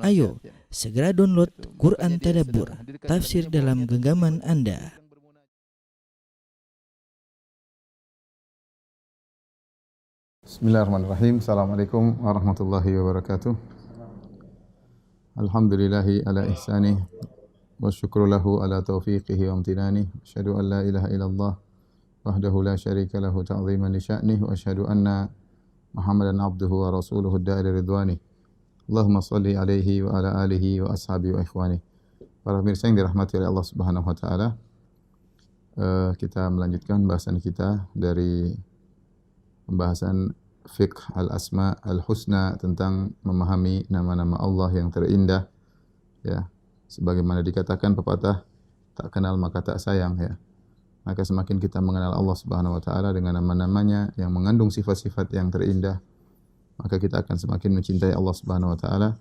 Ayo, segera download Quran Tadabbur, tafsir dalam genggaman Anda. Bismillahirrahmanirrahim. Assalamualaikum warahmatullahi wabarakatuh. Alhamdulillahi ala ihsanih wa syukru lahu ala taufiqihi wa amtinani. Asyhadu an la ilaha illallah wahdahu la syarika lahu ta'ziman li sya'nih wa asyhadu anna Muhammadan abduhu wa rasuluhu da'ila ridwani. Allahumma salli alaihi wa ala alihi wa ashabihi wa ikhwani. Para pemirsa yang dirahmati oleh Allah Subhanahu wa taala, kita melanjutkan bahasan kita dari pembahasan fiqh al-asma al-husna tentang memahami nama-nama Allah yang terindah, ya. Sebagaimana dikatakan pepatah, tak kenal maka tak sayang, ya. Maka semakin kita mengenal Allah Subhanahu wa taala dengan nama-namanya yang mengandung sifat-sifat yang terindah, maka kita akan semakin mencintai Allah Subhanahu wa taala,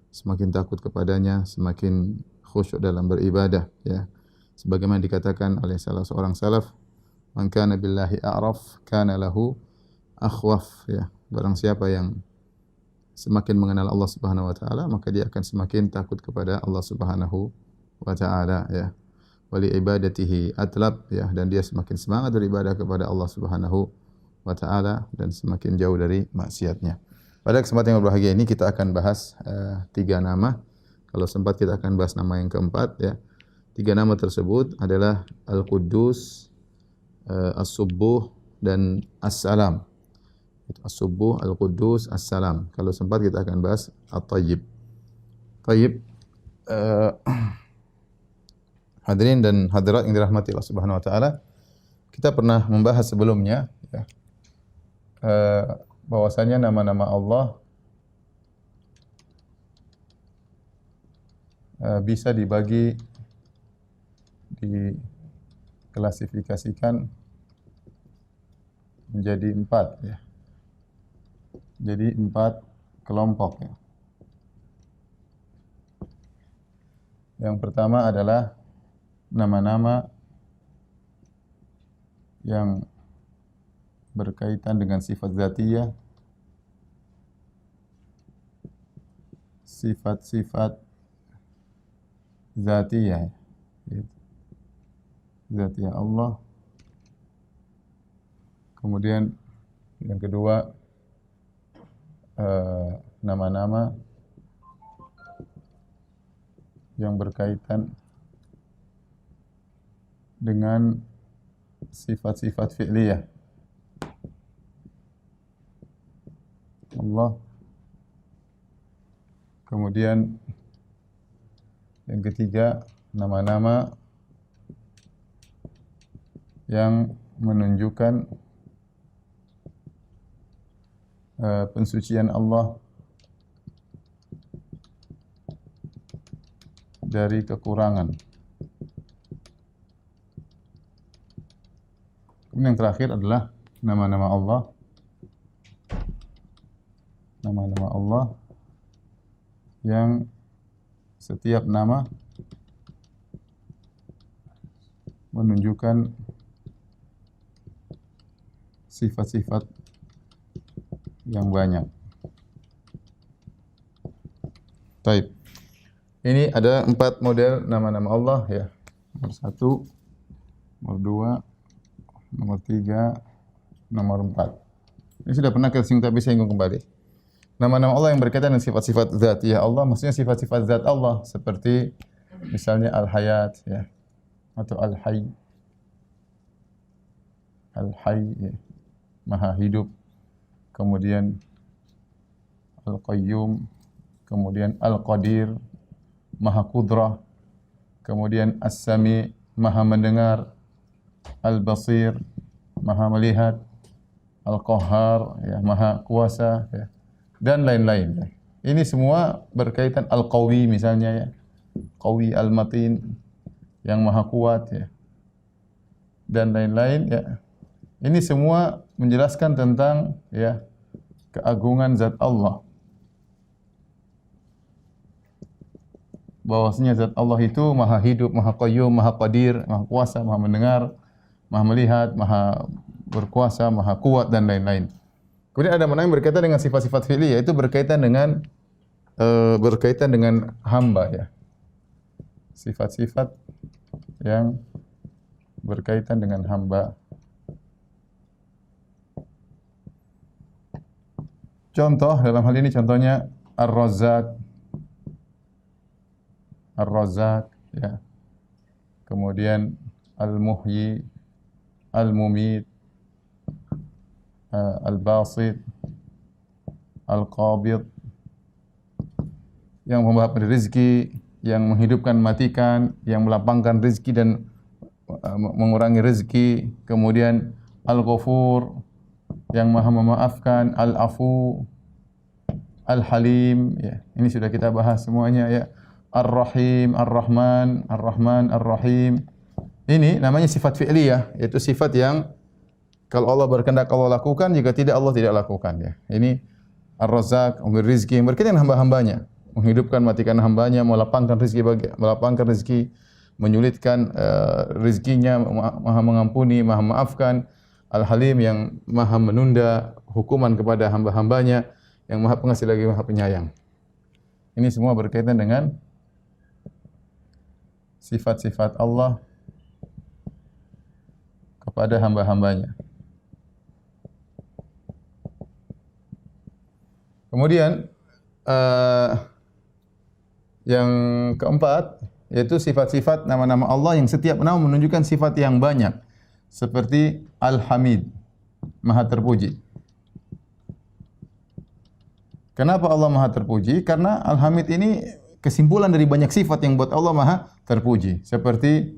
semakin takut kepadanya, semakin khusyuk dalam beribadah, ya. Sebagaimana dikatakan oleh salah seorang salaf, "Man kana billahi a'raf kana lahu akhwaf," ya. Barang siapa yang semakin mengenal Allah Subhanahu wa taala, maka dia akan semakin takut kepada Allah Subhanahu wa taala, ya. Wali ibadatihi atlab, ya, dan dia semakin semangat beribadah kepada Allah Subhanahu wa taala dan semakin jauh dari maksiatnya. Pada kesempatan yang berbahagia ini kita akan bahas 3 nama. Kalau sempat kita akan bahas nama yang keempat, ya. 3 nama tersebut adalah Al-Quddus, As-Subbuh dan As-Salam. As-Subbuh, Al-Quddus, As-Salam. Kalau sempat kita akan bahas At-Tayyib. Tayyib, hadirin dan hadirat yang dirahmati Allah Subhanahu wa taala, kita pernah membahas sebelumnya, ya, bahwasanya nama-nama Allah bisa dibagi, diklasifikasikan menjadi 4, ya. Jadi 4 kelompok, ya. Yang pertama adalah nama-nama yang berkaitan dengan sifat zatiyah, sifat-sifat zatiyah, zatiyah Allah. Kemudian yang kedua, nama-nama yang berkaitan dengan sifat-sifat fi'liyah Allah. Kemudian yang ketiga, nama-nama yang menunjukkan pensucian Allah dari kekurangan. Kemudian yang terakhir adalah nama-nama Allah, nama-nama Allah yang setiap nama menunjukkan sifat-sifat yang banyak. Baik. Ini ada 4 model nama-nama Allah, ya. Nomor 1, nomor 2, nomor 3, nomor 4. Ini sudah pernah kita singgung tapi saya singgung kembali. Nama-nama Allah yang berkaitan dengan sifat-sifat zatiyah Allah, maksudnya sifat-sifat zat Allah, seperti misalnya Al-Hayat, ya, atau Al-Hayy. Al-Hayy, ya, Maha hidup. Kemudian Al-Qayyum, kemudian Al-Qadir, Maha Qudrah, kemudian As-Sami, Maha mendengar, Al-Basir, Maha melihat, Al-Qahhar, ya, Maha kuasa, ya, dan lain-lain, ya. Ini semua berkaitan. Al-Qawi misalnya, ya, Qawi Al-Matin, yang Maha kuat, ya, dan lain-lain, ya. Ini semua menjelaskan tentang, ya, keagungan zat Allah. Bahwasanya zat Allah itu Maha hidup, Maha Qayyum, Maha Qadir, Maha kuasa, Maha mendengar, Maha melihat, Maha berkuasa, Maha kuat, dan lain-lain. Kemudian ada mana yang berkaitan dengan sifat-sifat fi'liyah, yaitu berkaitan dengan berkaitan dengan hamba ya. Sifat-sifat yang berkaitan dengan hamba. Contoh dalam hal ini contohnya Ar-Razzaq. Ar-Razzaq ya. Kemudian Al-Muhyi, Al-Mumit, Al-Basit, Al-Qabid, yang memberi rezeki, yang menghidupkan matikan, yang melapangkan rezeki dan mengurangi rezeki. Kemudian Al-Ghafur, yang Maha memaafkan, Al-Afu, Al-Halim ya. Ini sudah kita bahas semuanya ya. Ar-Rahim, Ar-Rahman, Ar-Rahman, Ar-Rahim. Ini namanya sifat fi'liyah, yaitu sifat yang kalau Allah berkehendak Allah lakukan, jika tidak Allah tidak lakukan ya. Ini Ar-Razzaq, memberi rezeki, yang berkaitan dengan hamba-hambanya, menghidupkan matikan hambanya, melapangkan rezeki, menyulitkan rezekinya, Maha mengampuni, Maha memaafkan. Al-Halim, yang Maha menunda hukuman kepada hamba-hambanya, yang Maha pengasih lagi Maha penyayang. Ini semua berkaitan dengan sifat-sifat Allah kepada hamba-hambanya. Kemudian yang keempat yaitu sifat-sifat nama-nama Allah yang setiap nama menunjukkan sifat yang banyak. Seperti Al-Hamid, Maha terpuji. Kenapa Allah Maha terpuji? Karena Al-Hamid ini kesimpulan dari banyak sifat yang buat Allah Maha terpuji. Seperti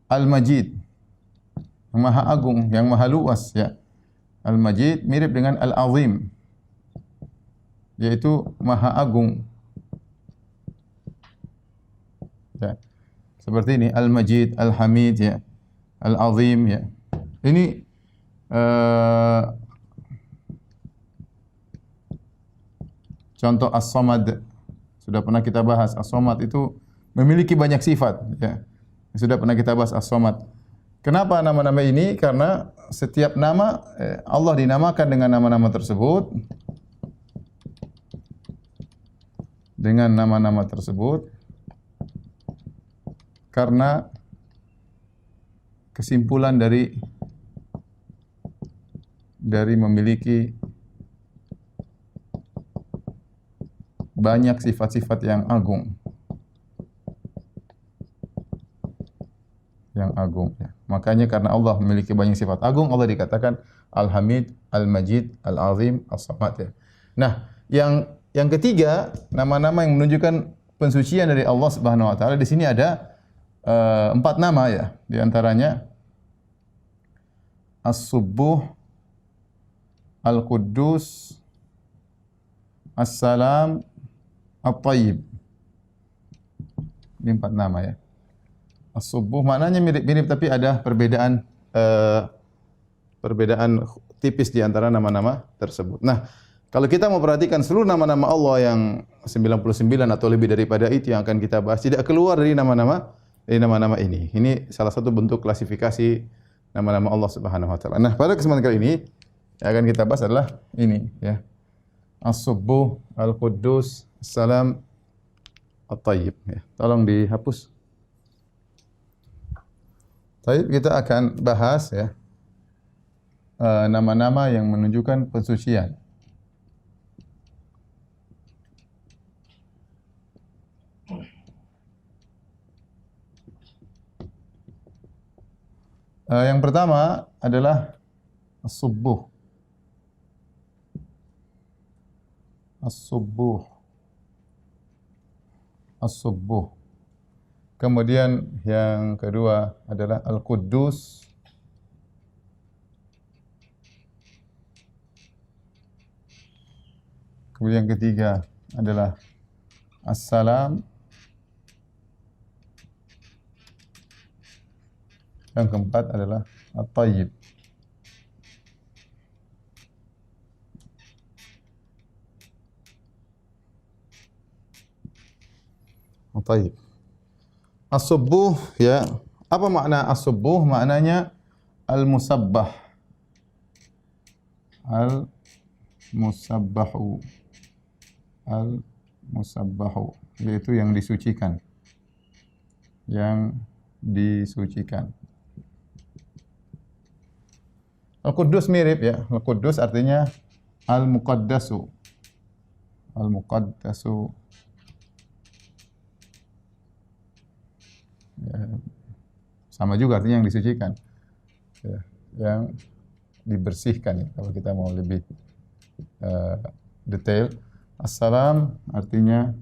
Al-Majid, yang Maha Agung, yang Maha luas ya. Al-Majid mirip dengan Al-Azim, yaitu Maha Agung. Ya. Seperti ini Al-Majid, Al-Hamid ya. Al-Azim ya. Ini contoh As-Samad. Sudah pernah kita bahas. As-Samad itu memiliki banyak sifat ya. Sudah pernah kita bahas As-Samad. Kenapa nama-nama ini? Karena setiap nama Allah dinamakan dengan nama-nama tersebut. Dengan nama-nama tersebut karena kesimpulan dari memiliki banyak sifat-sifat yang agung. Yang agung ya. Makanya karena Allah memiliki banyak sifat agung, Allah dikatakan Al-Hamid, Al-Majid, Al-Azim, As-Samad ya. Nah, yang ketiga, nama-nama yang menunjukkan pensucian dari Allah Subhanahu wa taala. Di sini ada 4 nama ya. Di antaranya As-Subbuh, Al-Quddus, As-Salam, At-Tayyib. Ini 4 nama ya. As-Subbuh maknanya mirip-mirip tapi ada perbedaan tipis di antara nama-nama tersebut. Nah, kalau kita mau perhatikan seluruh nama-nama Allah yang 99 atau lebih daripada itu yang akan kita bahas tidak keluar dari nama-nama ini. Ini salah satu bentuk klasifikasi nama-nama Allah Subhanahu wa taala. Nah, pada kesempatan kali ini yang akan kita bahas adalah ini ya. As-Subbuh, Al-Quddus, As-Salam, At-Tayyib ya. Tolong dihapus. Baik, kita akan bahas ya nama-nama yang menunjukkan pensucian. Yang pertama adalah As-Subbuh. As-Subbuh. As-Subbuh. Kemudian yang kedua adalah Al-Quddus. Kemudian yang ketiga adalah As-Salam. Yang keempat adalah At-Tayyib. At-Tayyib. As-Subbuh ya. Apa makna As-Subbuh? Maknanya Al-Musabbah. Al-Musabbahu. Al Musabbahu, yaitu yang disucikan. Yang disucikan. Al-Quddus mirip ya. Al-Quddus artinya Al-Muqaddasu. Al-Muqaddasu. Ya, sama juga artinya yang disucikan. Ya, yang dibersihkan ya, kalau kita mau lebih detail. Assalam artinya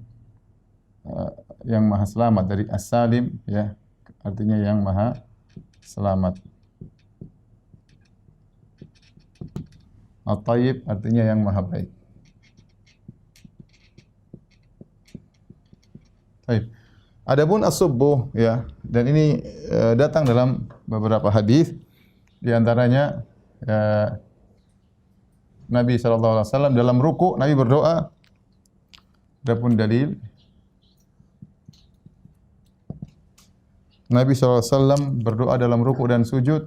yang maha selamat, dari as-salim ya, artinya yang maha selamat. At-tayyib artinya yang maha baik. Baik. Adapun as-subuh ya, dan ini datang dalam beberapa hadis, di antaranya Nabi SAW dalam ruku Nabi berdoa. Adapun dalil, Nabi SAW berdoa dalam ruku dan sujud.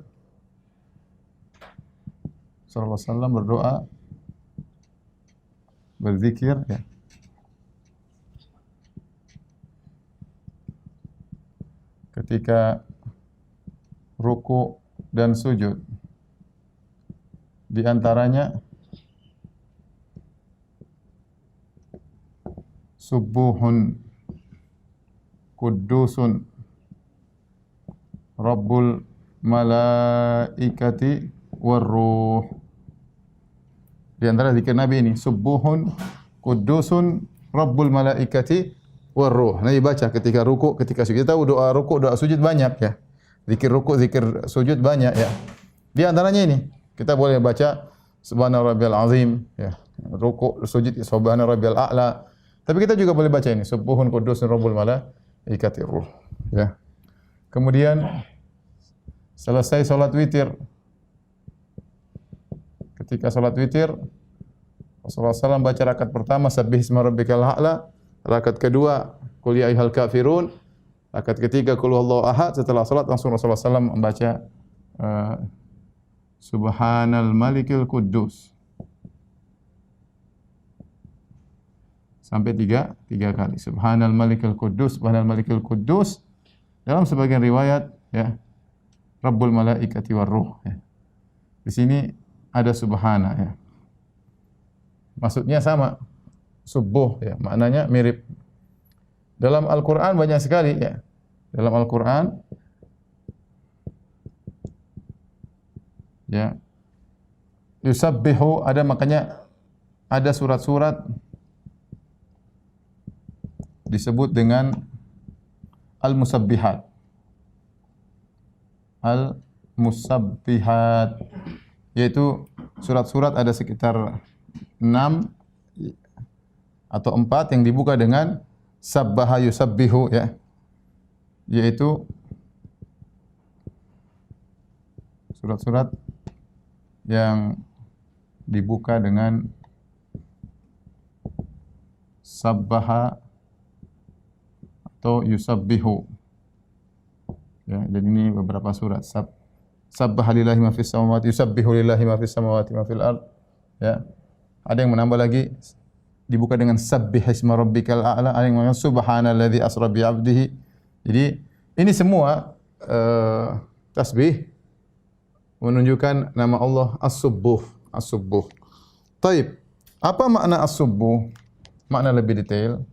SAW berdoa, berzikir ya. Ketika ruku dan sujud, di antaranya subuhun kuddusun rabbul malaikati warruh. Di antara zikir Nabi ini, subuhun kuddusun rabbul malaikati warruh. Nabi baca ketika ruku, ketika sujud. Kita tahu doa ruku, doa sujud banyak ya. Zikir ruku, zikir sujud banyak ya. Di antaranya ini, kita boleh baca subhana rabbiyal azim ya. Ruku, sujud subhana rabbiyal a'la. Tapi kita juga boleh baca ini, subuhun kuddusun rabbul malaikati warruh ya. Kemudian selesai salat witir. Ketika salat witir, Rasulullah SAW baca rakaat pertama sabbih isma rabbikal a'la, rakaat kedua qul ya ayyuhal kafirun, rakaat ketiga qul huwallahu ahad. Setelah salat langsung Rasulullah SAW membaca subhanal malikil quddus sampai tiga kali. Subhanal malikil quddus, subhanal malikil quddus. Dalam sebagian riwayat ya, Rabbul malaikati warruh ya. Di sini ada subhana ya. Maksudnya sama, subuh ya, maknanya mirip. Dalam Al-Qur'an banyak sekali ya. Dalam Al-Qur'an ya, yusabbihu ada, makanya ada surat-surat disebut dengan al-musabbihat. Al-musabbihat, yaitu surat-surat ada sekitar 6 atau 4 yang dibuka dengan sabbaha yusabbihu ya, yaitu surat-surat yang dibuka dengan sabbaha atau yusabbihu ya. Dan ini beberapa surat. Sabbaha lillahi ma fis samawati, yusabbihu lillahi ma fis samawati ma fil ard ya. Ada yang menambah lagi dibuka dengan sabbih isma rabbikal a'la, ada yang mengatakan subhanalladzi asra bi 'abdihi. Jadi ini semua tasbih menunjukkan nama Allah as-subuh, as-subuh. Taib. Apa makna as-subuh? Makna lebih detail.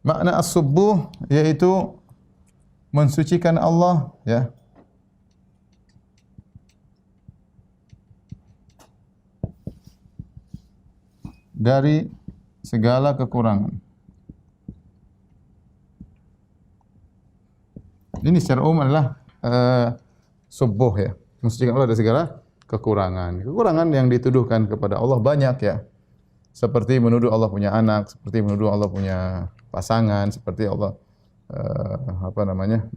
Makna as-subuh yaitu mensucikan Allah ya. Dari segala kekurangan. Ini secara umum adalah subuh ya. Mensucikan Allah dari segala kekurangan. Kekurangan yang dituduhkan kepada Allah banyak ya. Seperti menuduh Allah punya anak, seperti menuduh Allah punya pasangan, seperti Allah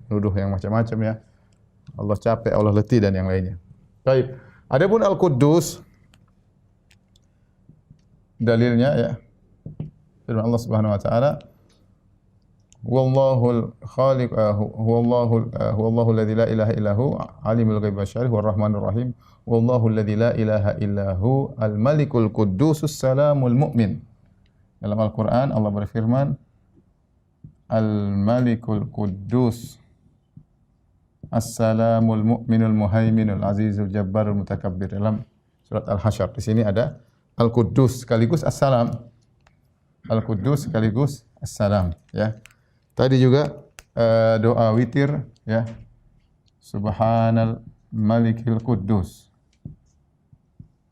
menuduh yang macam-macam ya. Allah capek, Allah letih dan yang lainnya. Baik. Adapun Al-Quddus, dalilnya ya, firman Allah Subhanahu wa taala, "Wallahul khaliq huwallahu alladzi la ilaha illahu alimul ghaibi wasyahadati huwar rahmanur rahim wallahu alladzi la ilaha illahu al-malikul quddusus salamul mu'min. Dalam Al-Qur'an Allah berfirman al-malikul quddus as-salamul mu'minul muhaiminul azizul jabbarul mutakabbir. Dalam surat Al-Hasyr di sini ada al-quddus sekaligus as-salam. Al-quddus sekaligus as-salam, ya. Tadi juga doa witir, ya. Subhanal malikil quddus.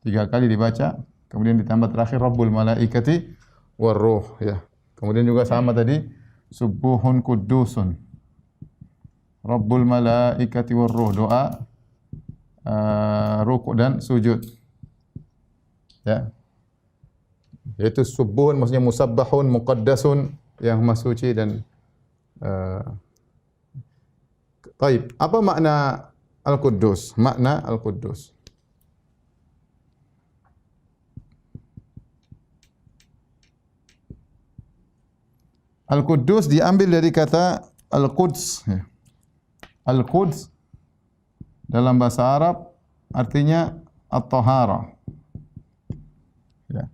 3 kali dibaca, kemudian ditambah terakhir Rabbul malaikati warruh, ya. Kemudian juga sama tadi subuhun qudusun. Rabbul malaikati warruh, doa rukuk dan sujud. Ya. Yaitu subuhun maksudnya musabbahun, muqaddasun, yang maha suci dan taib. Apa makna al-quddus? Makna al-quddus. Al-Quddus diambil dari kata Al-Quds. Al-Quds dalam bahasa Arab artinya at-tahara. Ya.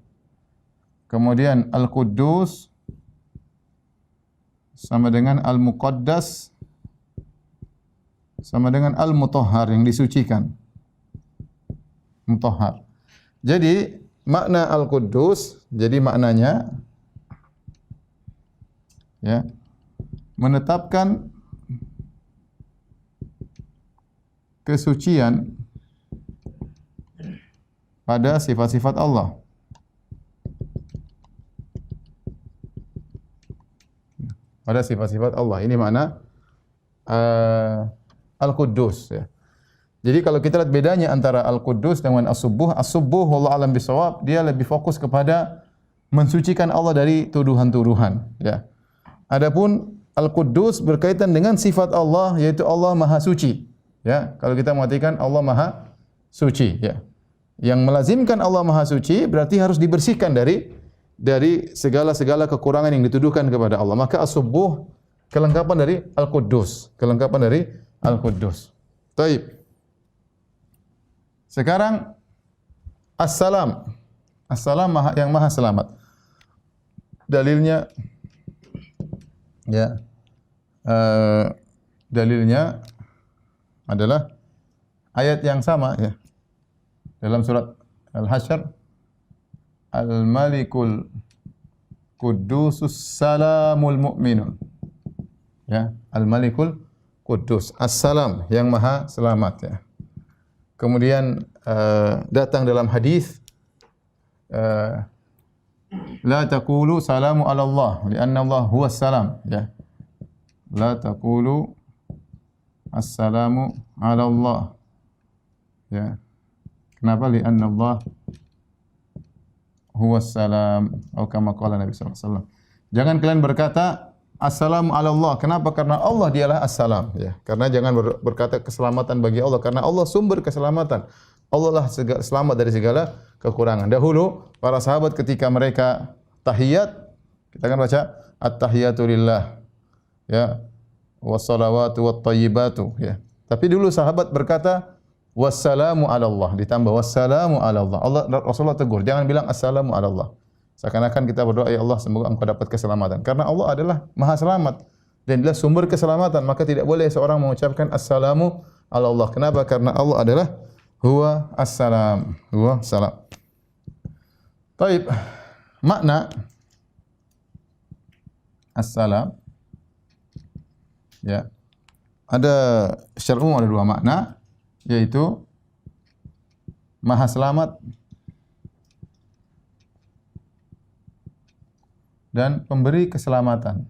Kemudian Al-Quddus sama dengan Al-Muqaddas sama dengan Al-Mutahhar, yang disucikan. Mutahhar. Jadi makna Al-Quddus, jadi maknanya ya, menetapkan kesucian pada sifat-sifat Allah. Pada sifat-sifat Allah. Ini makna Al-Quddus, ya. Jadi kalau kita lihat bedanya antara Al-Quddus dengan As-Subuh, As-Subuh wallahu alam bisawab, dia lebih fokus kepada mensucikan Allah dari tuduhan-tuduhan, ya. Adapun Al-Quddus berkaitan dengan sifat Allah, yaitu Allah Maha Suci, ya. Kalau kita mengatakan Allah Maha Suci, ya. Yang melazimkan Allah Maha Suci berarti harus dibersihkan dari segala-segala kekurangan yang dituduhkan kepada Allah. Maka As-Subuh kelengkapan dari Al-Quddus, kelengkapan dari Al-Quddus. Baik. Sekarang As-Salam. As-Salam yang Maha Selamat. Dalilnya ya, dalilnya adalah ayat yang sama, ya. Dalam surat Al-Hasyr, Al-Malikul Quddusus Salamul Mu'minun. Ya, Al-Malikul Quddus, As-Salam, yang Maha Selamat, ya. Kemudian datang dalam hadis la taqulu salamu ala Allah li'anna Allah huwas salam, ya. La taqulu assalamu ala Allah, ya. Kenapa? Li'anna Allah huwas salam, atau kama qala Nabi sallallahu alaihi wasallam. Jangan kalian berkata assalamu ala Allah. Kenapa? Karena Allah dialah as-salam, ya. Karena jangan berkata keselamatan bagi Allah, karena Allah sumber keselamatan. Allah lah selamat dari segala kekurangan. Dahulu para sahabat ketika mereka tahiyat, kita kan baca at-tahiyatu lillah, ya, wassalawatu wattayyibatu, ya. Tapi dulu sahabat berkata wassalamu ala Allah, ditambah wassalamu ala Allah. Rasulullah tegur, jangan bilang assalamu ala Allah. Seakan-akan kita berdoa, ya Allah, semoga engkau dapat keselamatan. Karena Allah adalah Maha Selamat dan dia sumber keselamatan, maka tidak boleh seorang mengucapkan assalamu ala Allah. Kenapa? Karena Allah adalah huwa as-salam, huwa salam. Baik, makna as-salam, ya. Ada secara umum ada 2 makna, yaitu Maha Selamat dan pemberi keselamatan.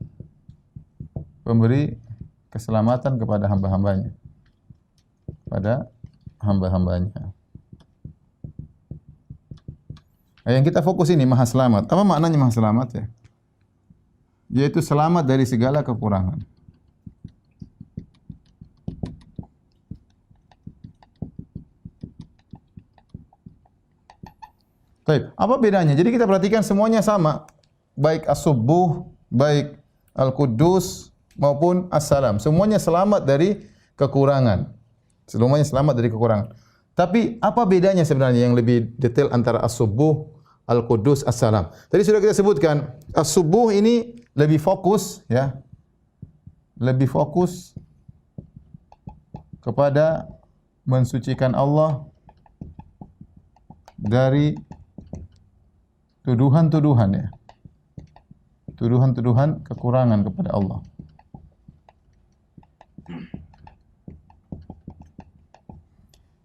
Pemberi keselamatan kepada hamba-hambanya. Pada hamba-hambanya. Nah, yang kita fokus ini Maha Selamat. Apa maknanya Maha Selamat, ya? Yaitu selamat dari segala kekurangan. Baik, apa bedanya? Jadi kita perhatikan semuanya sama. Baik As-Subuh, baik Al-Quddus maupun As-Salam. Semuanya selamat dari kekurangan. Semuanya selamat dari kekurangan. Tapi apa bedanya sebenarnya yang lebih detail antara As-Subuh, Al-Quddus, As-Salam? Tadi sudah kita sebutkan, As-Subuh ini lebih fokus ya. Lebih fokus kepada mensucikan Allah dari tuduhan-tuduhan ya. Tuduhan-tuduhan kekurangan kepada Allah.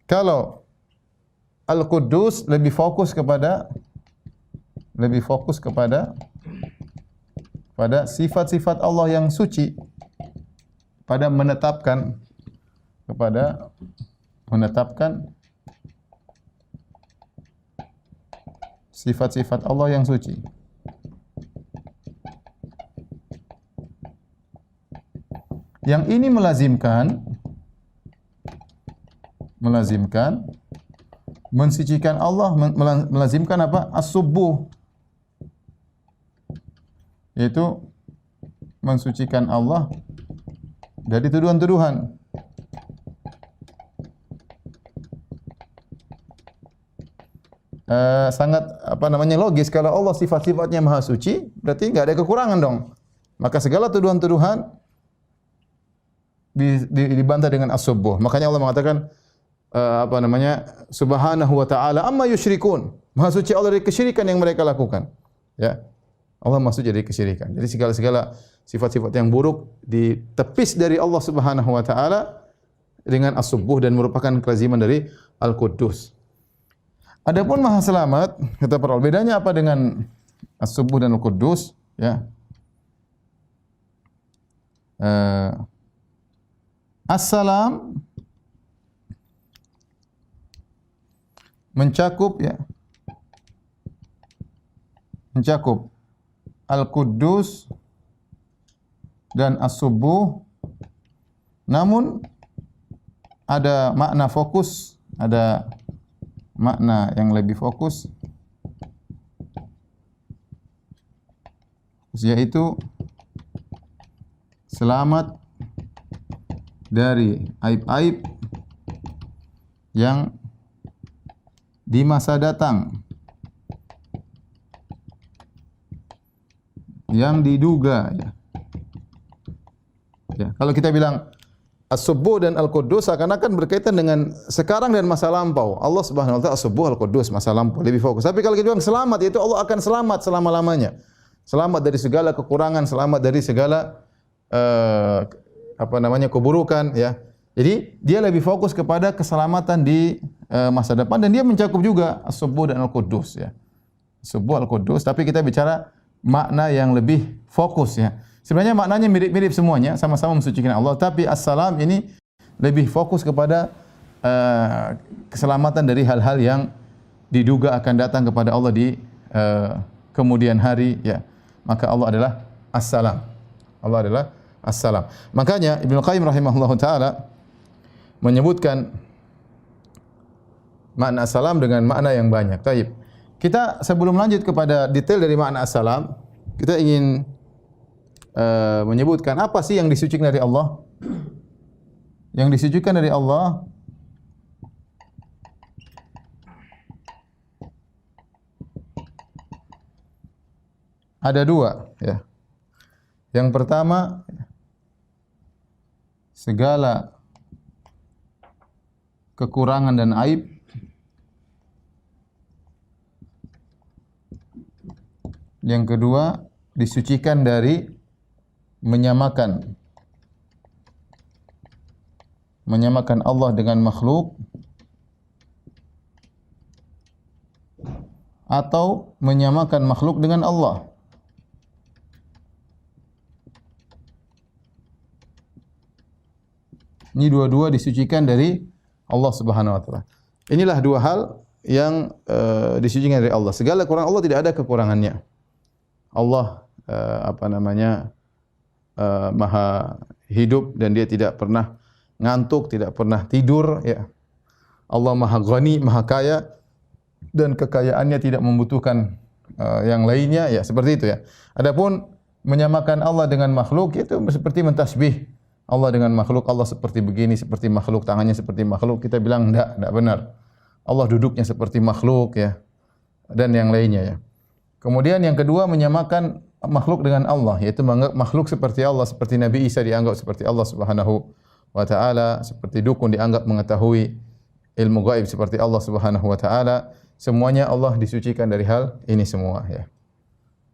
Kalau Al-Quddus lebih fokus kepada sifat-sifat Allah yang suci, pada menetapkan sifat-sifat Allah yang suci. Yang ini melazimkan mensucikan Allah, melazimkan apa? As-Subuh, yaitu mensucikan Allah dari tuduhan-tuduhan. Sangat logis, kalau Allah sifat-sifatnya maha suci, berarti enggak ada kekurangan dong. Maka segala tuduhan-tuduhan dibantah dengan As-Subuh. Makanya Allah mengatakan Subhanahu wa ta'ala amma yusyrikun. Maha suci Allah dari kesyirikan yang mereka lakukan. Ya. Allah maha suci dari kesyirikan. Jadi segala sifat-sifat yang buruk ditepis dari Allah Subhanahu wa ta'ala dengan As-Subuh, dan merupakan kelaziman dari Al-Quddus. Adapun maha selamat, kata para ulama, bedanya apa dengan As-Subuh dan Al-Quddus? Ya. As-Salam mencakup Al-Quddus dan As-Subuh, namun ada makna fokus, ada makna yang lebih fokus, yaitu selamat dari aib-aib yang di masa datang, yang diduga ya. Kalau kita bilang As-Subuh dan Al-Quddus seakan-akan berkaitan dengan sekarang dan masa lampau. Allah Subhanahu wa taala As-Subuh, Al-Quddus, masa lampau, lebih fokus. Tapi kalau kita bilang selamat, yaitu Allah akan selamat selama-lamanya. Selamat dari segala kekurangan, selamat dari segala keburukan ya. Jadi dia lebih fokus kepada keselamatan di masa depan, dan dia mencakup juga As-Subuh dan Al-Quddus ya. As-Subuh, Al-Quddus, tapi kita bicara makna yang lebih fokus ya. Sebenarnya maknanya mirip-mirip semuanya, sama-sama mensucikan Allah, tapi As-Salam ini lebih fokus kepada keselamatan dari hal-hal yang diduga akan datang kepada Allah di kemudian hari ya. Maka Allah adalah As-Salam. Allah adalah As-Salam. Makanya Ibnu Qayyim rahimahullahu taala menyebutkan makna As-Salam dengan makna yang banyak. Baik. Kita sebelum lanjut kepada detail dari makna As-Salam, kita ingin menyebutkan apa sih yang disucikan dari Allah. Yang disucikan dari Allah ada dua ya. Yang pertama, segala kekurangan dan aib yang kedua, disucikan dari menyamakan Allah dengan makhluk, atau menyamakan makhluk dengan Allah. Ini dua-dua disucikan dari Allah Subhanahu wa taala. Inilah dua hal yang disucikan dari Allah. Segala kekurangan Allah, tidak ada kekurangannya. Allah maha hidup dan dia tidak pernah ngantuk, tidak pernah tidur ya. Allah maha ghani, maha kaya, dan kekayaannya tidak membutuhkan yang lainnya ya, seperti itu ya. Adapun menyamakan Allah dengan makhluk, itu seperti mentasbih Allah dengan makhluk. Allah seperti begini, seperti makhluk, tangannya seperti makhluk. Kita bilang enggak benar. Allah duduknya seperti makhluk ya, dan yang lainnya ya. Kemudian yang kedua menyamakan makhluk dengan Allah, yaitu menganggap makhluk seperti Allah, seperti Nabi Isa dianggap seperti Allah Subhanahu wa taala, seperti dukun dianggap mengetahui ilmu gaib seperti Allah Subhanahu wa taala. Semuanya Allah disucikan dari hal ini semua ya.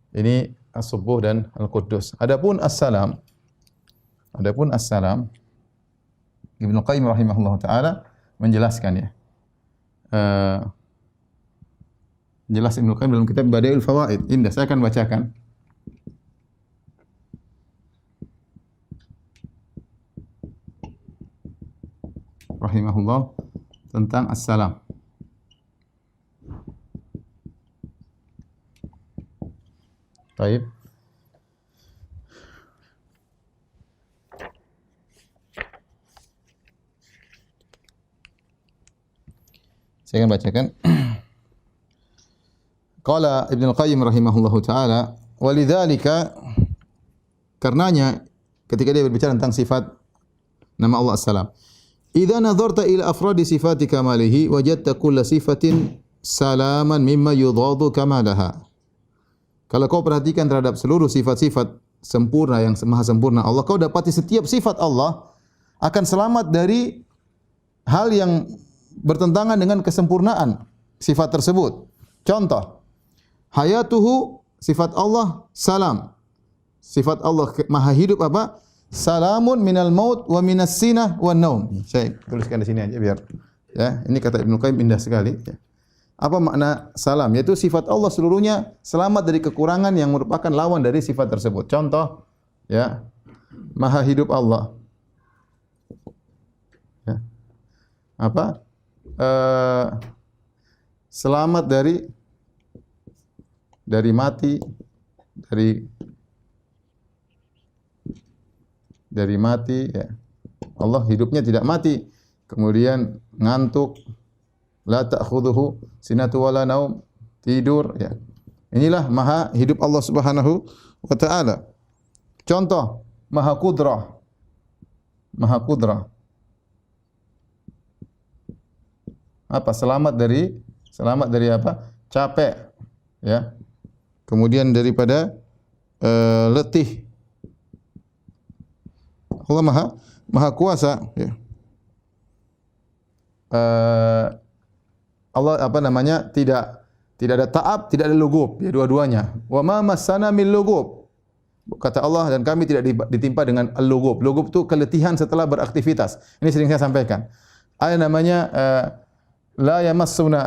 Ini As-Subuh dan Al-Quddus. Adapun As-Salam, Ibnu Qayyim rahimahullah taala menjelaskan ya. Jelas Ibnu Qayyim dalam kitab Bada'iul Fawaid. Indah, saya akan bacakan. Rahimahullah tentang As-Salam. Baik. Saya akan bacakan. Qala Ibnu Qayyim rahimahullahu taala, "Walidzalika," karenanya ketika dia berbicara tentang sifat nama Allah As-Salam, "Idza nadharta ila afradi sifati kamalihi wajadta kulla sifatin salaman mimma yudadu kamalaha." Kalau kau perhatikan terhadap seluruh sifat-sifat sempurna yang maha sempurna Allah, kau dapati setiap sifat Allah akan selamat dari hal yang bertentangan dengan kesempurnaan sifat tersebut. Contoh, hayatuhu, sifat Allah salam. Sifat Allah maha hidup apa? Salamun minal maut wa minas sinah wan naum. Saya tuliskan di sini aja biar ya. Ini kata Ibnu Qayyim indah sekali ya. Apa makna salam? Yaitu sifat Allah seluruhnya selamat dari kekurangan yang merupakan lawan dari sifat tersebut. Contoh ya, maha hidup Allah. Ya. Apa? Selamat dari mati, dari mati ya. Allah hidupnya tidak mati. Kemudian ngantuk, la ta'khudhuhu sinatu wala naum, tidur ya. Inilah maha hidup Allah Subhanahu wa taala. Contoh, maha qudrah. Maha qudrah. Apa? Selamat dari apa? Capek ya. Kemudian daripada letih. Allah maha kuasa ya. Allah apa namanya? Tidak ada ta'ab, tidak ada lugub ya, dua-duanya. Wa ma massana min lugub. Kata Allah, dan kami tidak ditimpa dengan al-lugub. Lugub itu keletihan setelah beraktivitas. Ini sering saya sampaikan. Ada namanya la yamassuna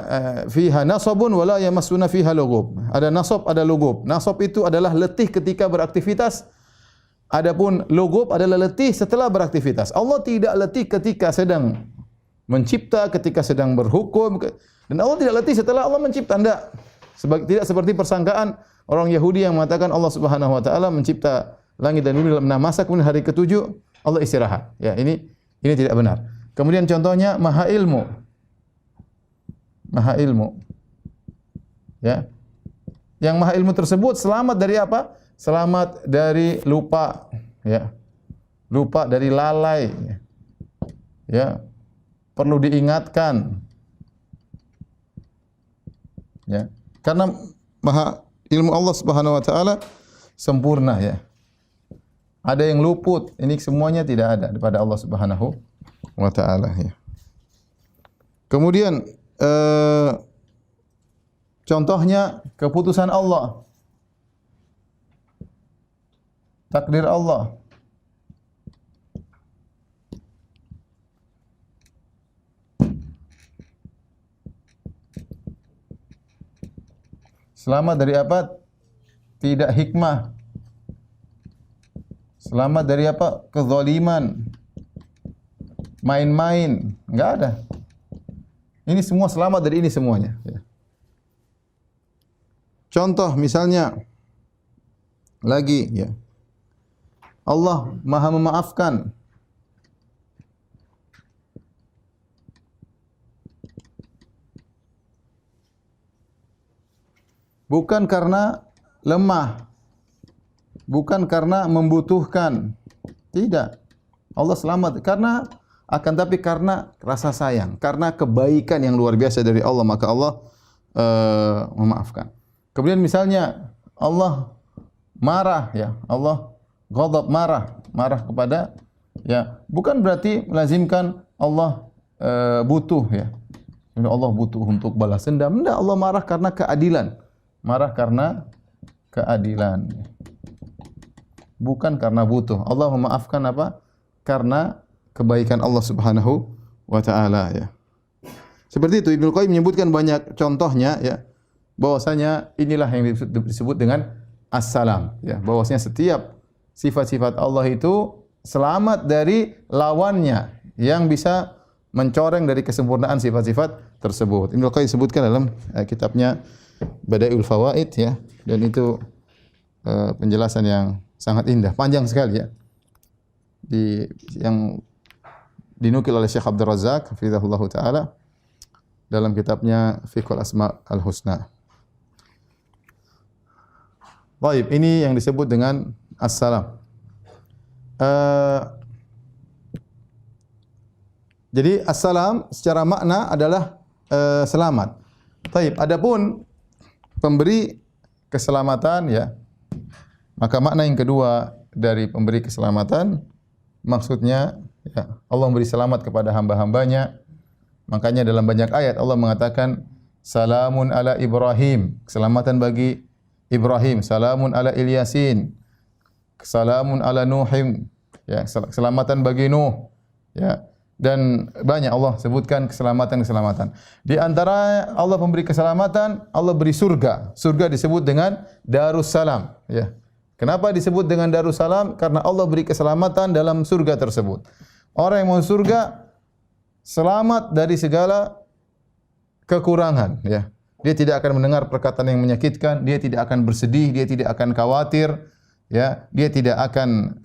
fiha nasabun wa la yamassuna fiha lugub. Ada nasab, ada lugub. Nasab itu adalah letih ketika beraktivitas. Adapun lugub adalah letih setelah beraktivitas. Allah tidak letih ketika sedang mencipta, ketika sedang berhukum, dan Allah tidak letih setelah Allah mencipta. Tidak seperti persangkaan orang Yahudi yang mengatakan Allah Subhanahu wa taala mencipta langit dan bumi dalam 6 masa, kemudian hari ke-7 Allah istirahat. Ya, ini tidak benar. Kemudian contohnya maha ilmu. Maha ilmu. Ya. Yang maha ilmu tersebut selamat dari apa? Selamat dari lupa, ya. Lupa dari lalai. Ya. Perlu diingatkan. Ya. Karena maha ilmu Allah Subhanahu wa taala sempurna ya. Ada yang luput, ini semuanya tidak ada daripada Allah Subhanahu wa taala ya. Kemudian contohnya keputusan Allah, takdir Allah. Selamat dari apa? Tidak hikmah. Selamat dari apa? Kezaliman. Main-main, enggak ada. Ini semua selamat dari ini semuanya. Ya. Contoh misalnya lagi, ya. Allah Maha memaafkan. Bukan karena lemah, bukan karena membutuhkan. Tidak. Allah selamat karena akan tapi karena rasa sayang, karena kebaikan yang luar biasa dari Allah, maka Allah memaafkan. Kemudian misalnya Allah marah, ya, Allah ghadab, marah kepada, ya, bukan berarti melazimkan Allah butuh, ya. Allah butuh untuk balas dendam. Tidak, Allah marah karena keadilan. Marah karena keadilan. Bukan karena butuh. Allah memaafkan apa? Karena kebaikan Allah Subhanahu wa taala, ya. Seperti itu Ibnu Qayyim menyebutkan banyak contohnya, ya. Bahwasanya inilah yang disebut dengan as-salam, ya. Bahwasanya setiap sifat-sifat Allah itu selamat dari lawannya yang bisa mencoreng dari kesempurnaan sifat-sifat tersebut. Ibnu Qayyim sebutkan dalam kitabnya Bada'iul Fawaid, ya, dan itu penjelasan yang sangat indah, panjang sekali, ya. Yang dinukil oleh Syekh Abdul Razak hafizahullah taala dalam kitabnya Fiqhul Asma al-Husna. Baik, ini yang disebut dengan as-salam. Jadi as-salam secara makna adalah selamat. Baik, adapun pemberi keselamatan, ya, maka makna yang kedua dari pemberi keselamatan maksudnya, ya, Allah memberi selamat kepada hamba-hambanya. Makanya dalam banyak ayat Allah mengatakan salamun ala Ibrahim, keselamatan bagi Ibrahim, salamun ala Ilyasin, salamun ala Nuhim, ya, keselamatan bagi Nuh, ya. Dan banyak Allah sebutkan keselamatan-keselamatan. Di antara Allah memberi keselamatan, Allah beri surga. Surga disebut dengan Darussalam, ya. Kenapa disebut dengan Darussalam? Karena Allah beri keselamatan dalam surga tersebut. Orang yang mau surga selamat dari segala kekurangan, ya. Dia tidak akan mendengar perkataan yang menyakitkan, dia tidak akan bersedih, dia tidak akan khawatir, ya. Dia tidak akan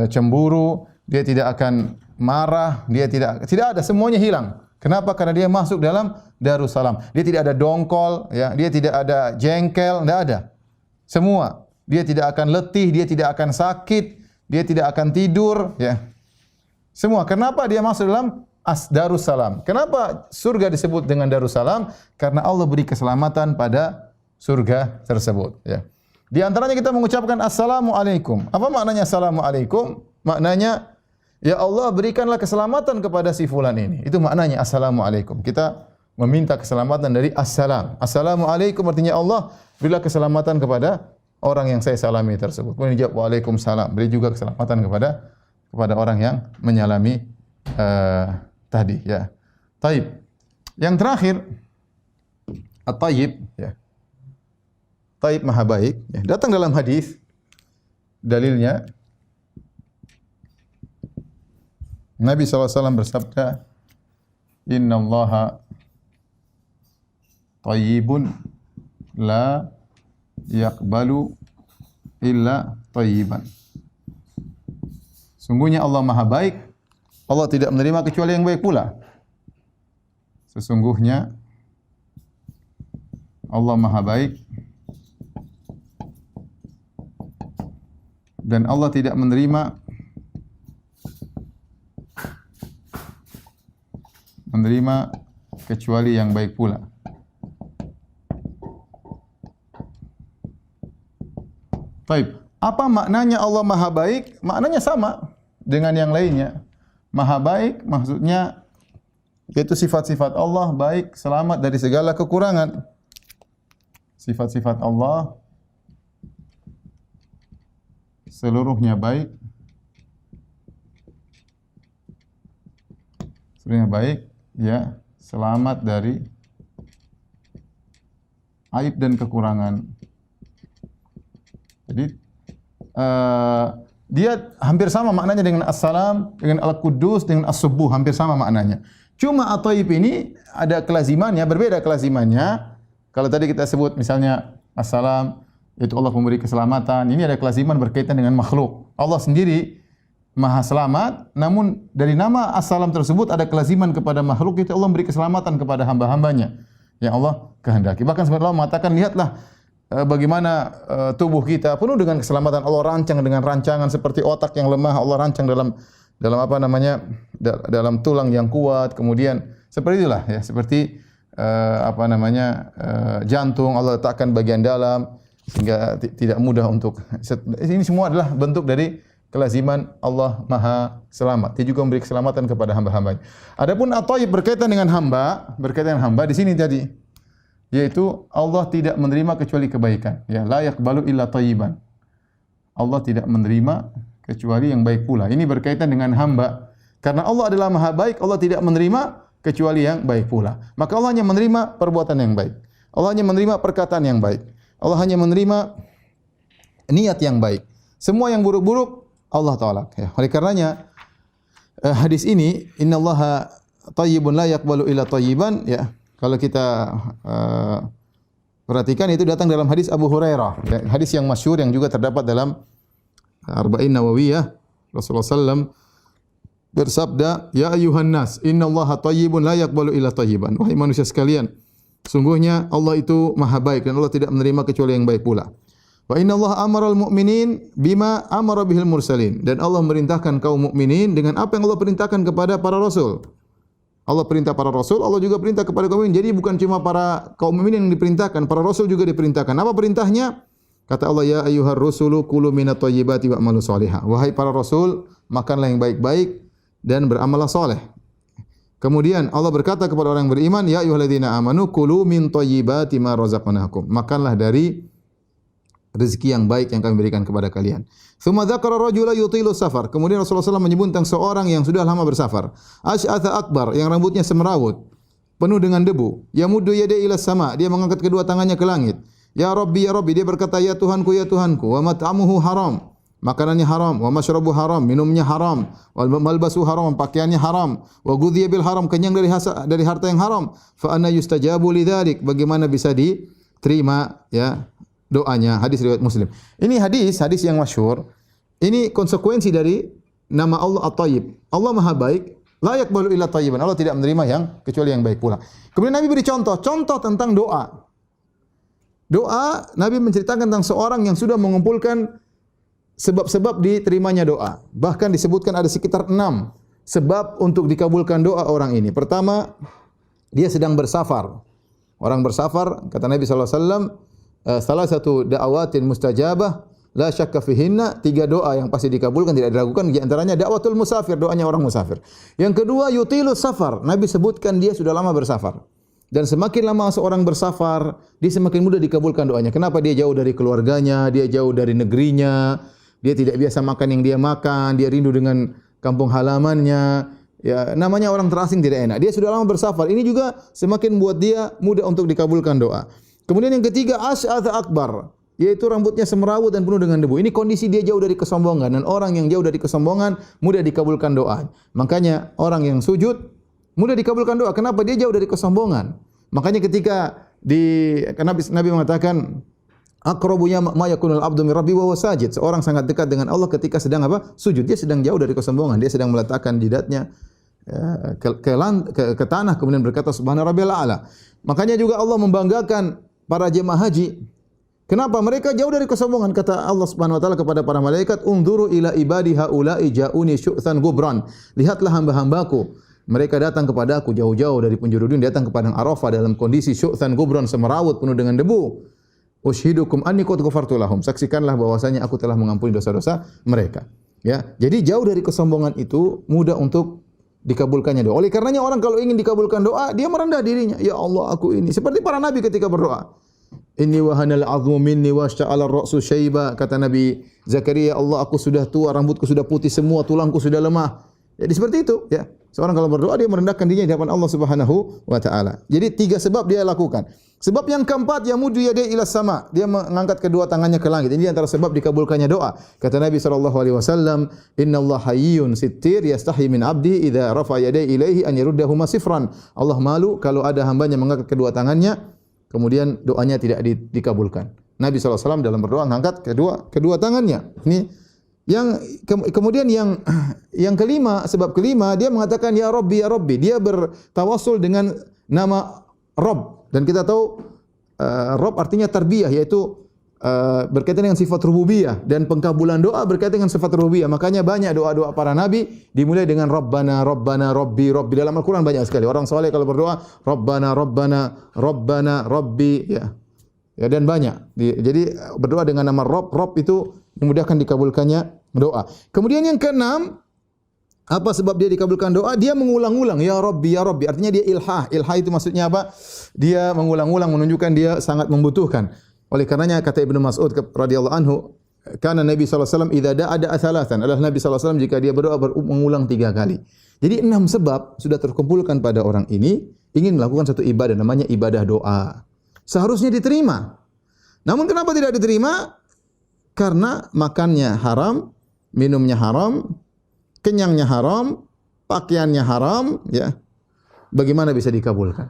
cemburu, dia tidak akan marah, dia tidak ada, semuanya hilang. Kenapa? Karena dia masuk dalam Darussalam. Dia tidak ada dongkol, ya, dia tidak ada jengkel, tidak ada. Semua. Dia tidak akan letih, dia tidak akan sakit, dia tidak akan tidur, ya. Semua. Kenapa dia masuk dalam Darussalam? Kenapa surga disebut dengan Darussalam? Karena Allah beri keselamatan pada surga tersebut, ya. Di antaranya kita mengucapkan Assalamualaikum. Apa maknanya Assalamualaikum? Maknanya, ya Allah berikanlah keselamatan kepada si fulan ini. Itu maknanya Assalamualaikum. Kita meminta keselamatan dari Assalam. Assalamualaikum artinya Allah berilah keselamatan kepada orang yang saya salami tersebut. Kemudian dijawab Waalaikumsalam. Beri juga keselamatan kepada orang yang menyalami tadi, ya. Taib. Yang terakhir At-Tayyib, ya. Taib maha baik, ya. Datang dalam hadis dalilnya Nabi SAW bersabda, Inna Allaha tayyibun la yaqbalu illa tayyiban. Sungguhnya Allah maha baik, Allah tidak menerima kecuali yang baik pula. Sesungguhnya Allah maha baik dan Allah tidak menerima kecuali yang baik pula. Baik, apa maknanya Allah maha baik? Maknanya sama dengan yang lainnya. Maha baik maksudnya yaitu sifat-sifat Allah baik, selamat dari segala kekurangan. Sifat-sifat Allah seluruhnya baik, ya, selamat dari aib dan kekurangan. Jadi dia hampir sama maknanya dengan As-Salam, dengan Al-Quddus, dengan As-Subuh, hampir sama maknanya. Cuma At-Tayyib ini ada kelazimannya, berbeda kelazimannya. Kalau tadi kita sebut misalnya As-Salam, itu Allah memberi keselamatan. Ini ada kelaziman berkaitan dengan makhluk. Allah sendiri Maha Selamat, namun dari nama As-Salam tersebut ada kelaziman kepada makhluk, itu Allah memberi keselamatan kepada hamba-hambanya yang Allah kehendaki. Bahkan sebenarnya Allah mengatakan, lihatlah bagaimana tubuh kita penuh dengan keselamatan. Allah rancang dengan rancangan seperti otak yang lemah, Allah rancang dalam dalam apa namanya? Dalam tulang yang kuat, kemudian seperti itulah ya, seperti apa namanya? Jantung Allah letakkan bagian dalam sehingga tidak mudah untuk ini semua adalah bentuk dari kelaziman Allah Maha Selamat. Dia juga memberi keselamatan kepada hamba-hambanya. Adapun at-thayyib berkaitan dengan hamba di sini tadi yaitu Allah tidak menerima kecuali kebaikan. Ya, la yaqbalu illa thayyiban. Allah tidak menerima kecuali yang baik pula. Ini berkaitan dengan hamba. Karena Allah adalah Maha baik, Allah tidak menerima kecuali yang baik pula. Maka Allah hanya menerima perbuatan yang baik. Allah hanya menerima perkataan yang baik. Allah hanya menerima niat yang baik. Semua yang buruk-buruk Allah tolak. Ya. Oleh karenanya hadis ini innallaha thayyibun la yaqbalu illa thayyiban, ya. Kalau kita perhatikan itu datang dalam hadis Abu Hurairah, ya. Hadis yang masyhur yang juga terdapat dalam Arba'in Nawawiyah. Rasulullah sallallahu bersabda, "Ya ayuhan nas, innallaha thayyibun la yaqbalu illa thayyiban." Wahai manusia sekalian, sungguhnya Allah itu Maha baik dan Allah tidak menerima kecuali yang baik pula. Wa innallaha amaral mu'minin bima amara bihil mursalin, dan Allah merintahkan kaum mukminin dengan apa yang Allah perintahkan kepada para rasul. Allah perintah para rasul, Allah juga perintah kepada kaum mukminin. Jadi bukan cuma para kaum mukminin yang diperintahkan, para rasul juga diperintahkan. Apa perintahnya? Kata Allah, "Ya ayyuhar rusulu kulu minat thayyibati wa'malu shalihah." Wahai para rasul, makanlah yang baik-baik dan beramallah saleh. Kemudian Allah berkata kepada orang yang beriman, "Ya ayyuhalladzina amanu kulu min thayyibati ma razaqnakum." Makanlah dari rezeki yang baik yang kami berikan kepada kalian. Tsumma dzakara rajula yutilu safar. Kemudian Rasulullah SAW menyebut tentang seorang yang sudah lama bersafar. Asy'atha akbar, yang rambutnya semerawut, penuh dengan debu. Yamuddu yadayhi ila sama, dia mengangkat kedua tangannya ke langit. Ya Rabbi, ya Rabbi, dia berkata, ya Tuhanku, ya Tuhanku. Wa mat'amuhu haram, makanannya haram. Wa mashrabu haram, minumnya haram. Wa malbasu haram, pakaiannya haram. Wa ghudhiya bil haram, kenyang dari harta yang haram. Fa anna yustajabu lidzalik, bagaimana bisa diterima ya doanya. Hadis riwayat Muslim. Ini hadis yang masyhur. Ini konsekuensi dari nama Allah At-Thayyib. Allah Maha baik, la yaqbalu illa thayyiban. Allah tidak menerima yang kecuali yang baik pula. Kemudian Nabi beri contoh tentang doa. Doa, Nabi menceritakan tentang seorang yang sudah mengumpulkan sebab-sebab diterimanya doa. Bahkan disebutkan ada sekitar 6 sebab untuk dikabulkan doa orang ini. Pertama, dia sedang bersafar. Orang bersafar, kata Nabi SAW, salah satu da'awatin mustajabah, la syakka fihinna, 3 doa yang pasti dikabulkan, tidak diragukan. Di antaranya da'watul musafir, doanya orang musafir. Yang kedua, yutilus safar. Nabi sebutkan dia sudah lama bersafar. Dan semakin lama seorang bersafar, dia semakin mudah dikabulkan doanya. Kenapa? Dia jauh dari keluarganya, dia jauh dari negerinya, dia tidak biasa makan yang dia makan, dia rindu dengan kampung halamannya. Ya, namanya orang terasing tidak enak. Dia sudah lama bersafar. Ini juga semakin buat dia mudah untuk dikabulkan doa. Kemudian yang ketiga, asy'atha akbar, yaitu rambutnya semerawut dan penuh dengan debu. Ini kondisi dia jauh dari kesombongan, dan orang yang jauh dari kesombongan mudah dikabulkan doa. Makanya orang yang sujud mudah dikabulkan doa. Kenapa? Dia jauh dari kesombongan. Makanya ketika Nabi mengatakan, aqrabu ma yakunul abdu min rabbi wa huwa sajid. Seorang sangat dekat dengan Allah ketika sedang apa? Sujud. Dia sedang jauh dari kesombongan. Dia sedang meletakkan jidatnya ke tanah, kemudian berkata subhana rabbiyal a'la. Makanya juga Allah membanggakan para jemaah haji. Kenapa? Mereka jauh dari kesombongan. Kata Allah Subhanahu wa taala kepada para malaikat, "Unzuru ila ibadi haula'i ja'uni syu'than gubran." Lihatlah hamba-hambaku. Mereka datang kepada aku jauh-jauh dari penjuru dunia, datang kepada Arafah dalam kondisi syu'than gubran, semerawut penuh dengan debu. Ushidukum anni qad ghafartu lahum. Saksikanlah bahwasanya aku telah mengampuni dosa-dosa mereka. Ya, jadi jauh dari kesombongan itu mudah untuk dikabulkannya doa. Oleh karenanya orang kalau ingin dikabulkan doa, dia merendah dirinya. Ya Allah, aku ini. Seperti para nabi ketika berdoa. Inni wahanal 'azmu minni washta'ala ar-ra'su syaiba. Kata Nabi Zakaria, Allah, aku sudah tua, rambutku sudah putih semua, tulangku sudah lemah. Jadi seperti itu, ya. Seorang kalau berdoa dia merendahkan dirinya di hadapan Allah Subhanahu wa taala. Jadi 3 sebab dia lakukan. Sebab yang keempat, yamudu yadayhi ila sama, dia mengangkat kedua tangannya ke langit. Ini antara sebab dikabulkannya doa. Kata Nabi sallallahu alaihi wasallam, "Innallaha hayyun sittir yastahi min 'abdi idza rafa yadayhi ilaihi an yaruddahuma sifran." Allah malu kalau ada hambanya mengangkat kedua tangannya kemudian doanya tidak dikabulkan. Nabi sallallahu alaihi wasallam dalam berdoa mengangkat kedua tangannya. Ini kemudian yang kelima, sebab kelima, dia mengatakan ya Rabbi, ya Rabbi. Dia bertawassul dengan nama Rabb. Dan kita tahu Rabb artinya tarbiyah, yaitu berkaitan dengan sifat rububiyah dan pengkabulan doa berkaitan dengan sifat rububiyah. Makanya banyak doa-doa para nabi dimulai dengan Rabbana, Rabbana, Rabbi, Rabbi. Dalam Al-Quran banyak sekali. Orang soleh kalau berdoa Rabbana, Rabbana, Rabbana, Rabbi, ya. Ya, dan banyak. Jadi berdoa dengan nama Rabb itu memudahkan dikabulkannya doa. Kemudian yang keenam, apa sebab dia dikabulkan doa? Dia mengulang-ulang ya Rabbi, ya Rabbi. Artinya dia ilhah. Ilhah itu maksudnya apa? Dia mengulang-ulang menunjukkan dia sangat membutuhkan. Oleh karenanya kata Ibnu Mas'ud radhiyallahu anhu, karena Nabi sallallahu alaihi wasallam idza da'a thalathan, adalah Nabi sallallahu alaihi wasallam jika dia berdoa mengulang 3 kali. Jadi 6 sebab sudah terkumpulkan pada orang ini ingin melakukan satu ibadah namanya ibadah doa. Seharusnya diterima. Namun kenapa tidak diterima? Karena makannya haram, minumnya haram, kenyangnya haram, pakaiannya haram, ya. Bagaimana bisa dikabulkan?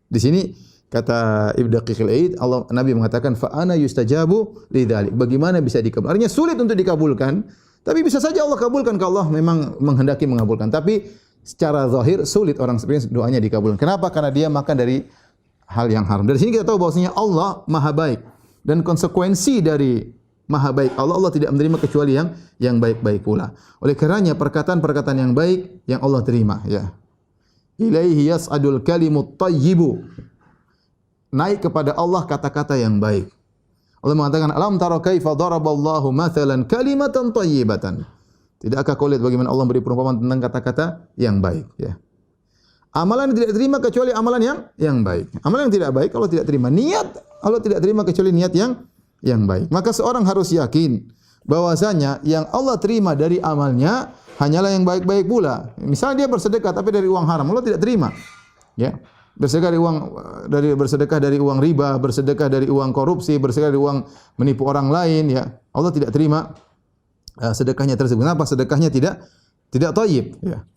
Di sini kata Ibnu Daqiqil Aid, Allah Nabi mengatakan fa ana yustajabu lidzalik. Bagaimana bisa dikabulkan? Artinya sulit untuk dikabulkan, tapi bisa saja Allah kabulkan kalau Allah memang menghendaki mengabulkan. Tapi secara zahir sulit orang seperti doanya dikabulkan. Kenapa? Karena dia makan dari hal yang haram. Dari sini kita tahu bahwasanya Allah Maha baik dan konsekuensi dari Maha baik Allah tidak menerima kecuali yang baik-baik pula. Oleh karenanya perkataan-perkataan yang baik yang Allah terima, ya. Ilaihi yas'adul kalimut thayyibu. Naik kepada Allah kata-kata yang baik. Allah mengatakan, alam tara kaifa daraballahu mathalan kalimatan thayyibatan. Tidakkah kau lihat bagaimana Allah beri perumpamaan tentang kata-kata yang baik, ya. Amalan yang tidak terima kecuali amalan yang baik. Amalan yang tidak baik Allah tidak terima. Niat Allah tidak terima kecuali niat yang baik. Maka seorang harus yakin bahwasanya yang Allah terima dari amalnya hanyalah yang baik-baik pula. Misalnya dia bersedekah tapi dari uang haram, Allah tidak terima. Ya. Bersedekah dari uang riba, bersedekah dari uang korupsi, bersedekah dari uang menipu orang lain, ya. Allah tidak terima sedekahnya tersebut. Kenapa? Sedekahnya tidak thayyib, ya.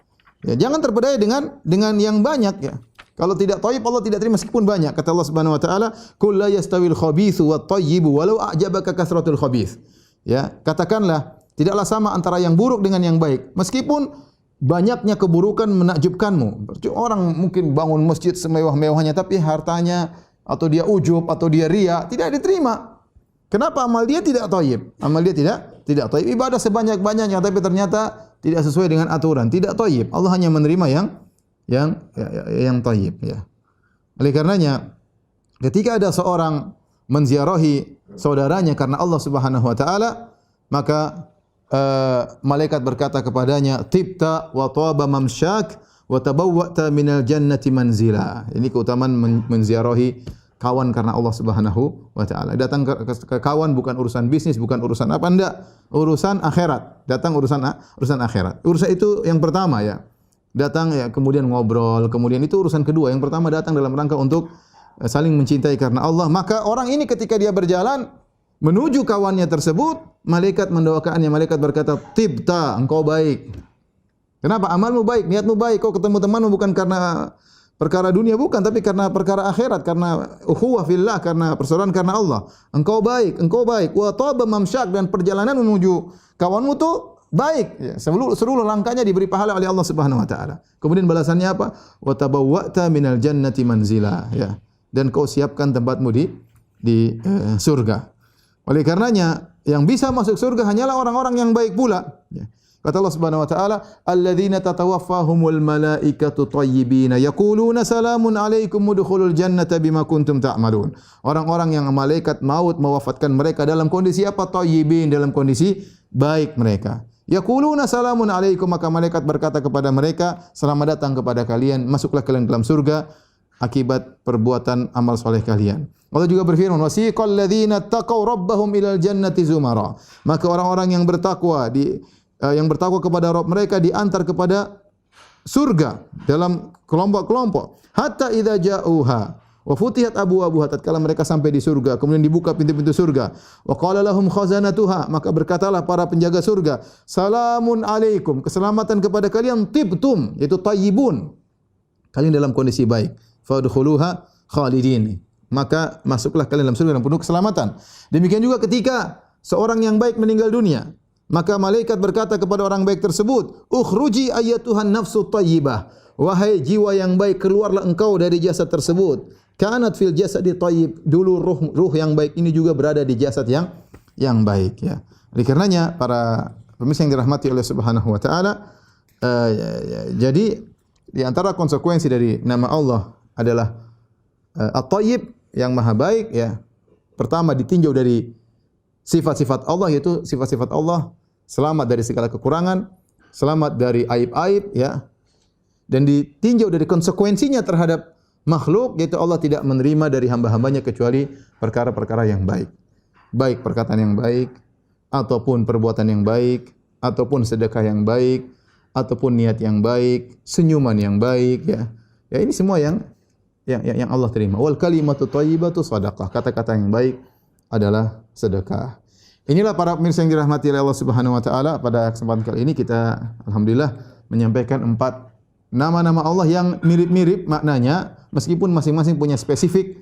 Ya, jangan terpedaya dengan yang banyak, ya. Kalau tidak thayyib Allah tidak terima meskipun banyak. Kata Allah Subhanahu wa taala, "Qul la yastawil khabithu wat thayyibu walau a'jabaka kasratul khabith." Ya, katakanlah tidaklah sama antara yang buruk dengan yang baik, meskipun banyaknya keburukan menakjubkanmu. Orang mungkin bangun masjid semewah-mewahnya tapi hartanya atau dia ujub atau dia riya tidak diterima. Kenapa? Amal dia tidak thayyib. Amal dia tidak thayyib. Ibadah sebanyak-banyaknya tapi ternyata tidak sesuai dengan aturan, tidak thayyib. Allah hanya menerima yang thayyib, ya. Oleh karenanya ketika ada seorang menziarahi saudaranya karena Allah Subhanahu wa taala, maka malaikat berkata kepadanya, tibta wa taba mamsyak wa tabawwa'ta minal jannati manzila. Ini keutamaan menziarahi kawan karena Allah Subhanahu wa taala. Datang ke kawan bukan urusan bisnis, bukan urusan apa enggak, urusan akhirat. Datang urusan akhirat. Urusan itu yang pertama, ya. Datang, ya, kemudian ngobrol, kemudian itu urusan kedua. Yang pertama datang dalam rangka untuk saling mencintai karena Allah. Maka orang ini ketika dia berjalan menuju kawannya tersebut, malaikat mendoakannya. Malaikat berkata, tibta, engkau baik. Kenapa? Amalmu baik, niatmu baik. Kau ketemu temanmu bukan karena perkara dunia, bukan, tapi karena perkara akhirat, karena ukhuwah fillah, karena persaudaraan karena Allah. Engkau baik. Wa taba mamsyak, dan perjalanan menuju kawanmu tu baik, ya. Seluruh langkahnya diberi pahala oleh Allah Subhanahu wa taala. Kemudian balasannya apa? Wa tabawwa'ta minal jannati manzila, ya. Dan kau siapkan tempatmu di surga. Oleh karenanya yang bisa masuk surga hanyalah orang-orang yang baik pula, ya. Kata Allah Subhanahu wa taala, alladzina tatawaffahumul malaikatu thayyibina yaquluna salamun alaikum udkhulul jannata bima kuntum ta'malun. Orang-orang yang malaikat maut mewafatkan mereka dalam kondisi apa? Thayyibin, dalam kondisi baik mereka. Yaquluna salamun alaikum, maka malaikat berkata kepada mereka, selamat datang kepada kalian, masuklah kalian dalam surga akibat perbuatan amal soleh kalian. Allah juga berfirman, wasiqal ladzina taqaw rabbahum ilal jannati zumara. Maka orang-orang yang bertakwa kepada Rabb mereka diantar kepada surga dalam kelompok-kelompok. Hatta idza ja'uha wa futihat abwabuha, tatkala mereka sampai di surga, kemudian dibuka pintu-pintu surga. Wa qala lahum khazanatuha, maka berkatalah para penjaga surga, salamun alaikum, keselamatan kepada kalian, tibtum, yaitu thayyibun, kalian dalam kondisi baik. Fadkhuluha khalidin, maka masuklah kalian dalam surga dengan penuh keselamatan. Demikian juga ketika seorang yang baik meninggal dunia, maka malaikat berkata kepada orang baik tersebut, ukhruji ayyatuhan nafsu thayyibah, wahai jiwa yang baik, keluarlah engkau dari jasad tersebut. Kanat fil jasadi thayyib. Dulu ruh yang baik ini juga berada di jasad yang baik ya. Oleh karenanya para pemirsa yang dirahmati oleh Subhanahu wa taala, jadi di antara konsekuensi dari nama Allah adalah At-Thayyib yang maha baik ya. Pertama ditinjau dari sifat-sifat Allah, yaitu sifat-sifat Allah selamat dari segala kekurangan, selamat dari aib-aib ya. Dan ditinjau dari konsekuensinya terhadap makhluk, yaitu Allah tidak menerima dari hamba-hambanya kecuali perkara-perkara yang baik. Baik perkataan yang baik, ataupun perbuatan yang baik, ataupun sedekah yang baik, ataupun niat yang baik, senyuman yang baik ya. Ya ini semua yang Allah terima. Wal kalimatu thayyibatu shadaqah. Kata-kata yang baik adalah sedekah. Inilah para pemirsa yang dirahmati oleh Allah Subhanahu wa taala, pada kesempatan kali ini kita alhamdulillah menyampaikan 4 nama-nama Allah yang mirip-mirip maknanya, meskipun masing-masing punya spesifik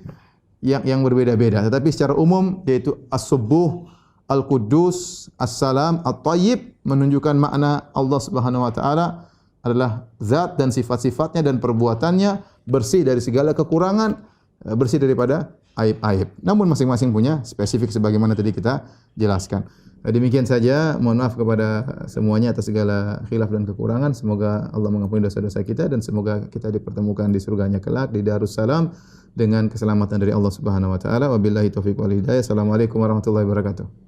yang berbeda-beda. Tetapi secara umum yaitu As-Subbuh, Al-Quddus, As-Salam, At-Thayyib menunjukkan makna Allah Subhanahu wa taala adalah zat dan sifat-sifatnya dan perbuatannya bersih dari segala kekurangan, bersih daripada aib-aib. Namun masing-masing punya spesifik sebagaimana tadi kita jelaskan. Demikian saja, mohon maaf kepada semuanya atas segala khilaf dan kekurangan. Semoga Allah mengampuni dosa-dosa kita dan semoga kita dipertemukan di surganya kelak di Darussalam dengan keselamatan dari Allah Subhanahu wa taala. Wabillahi taufiq wal hidayah. Assalamualaikum warahmatullahi wabarakatuh.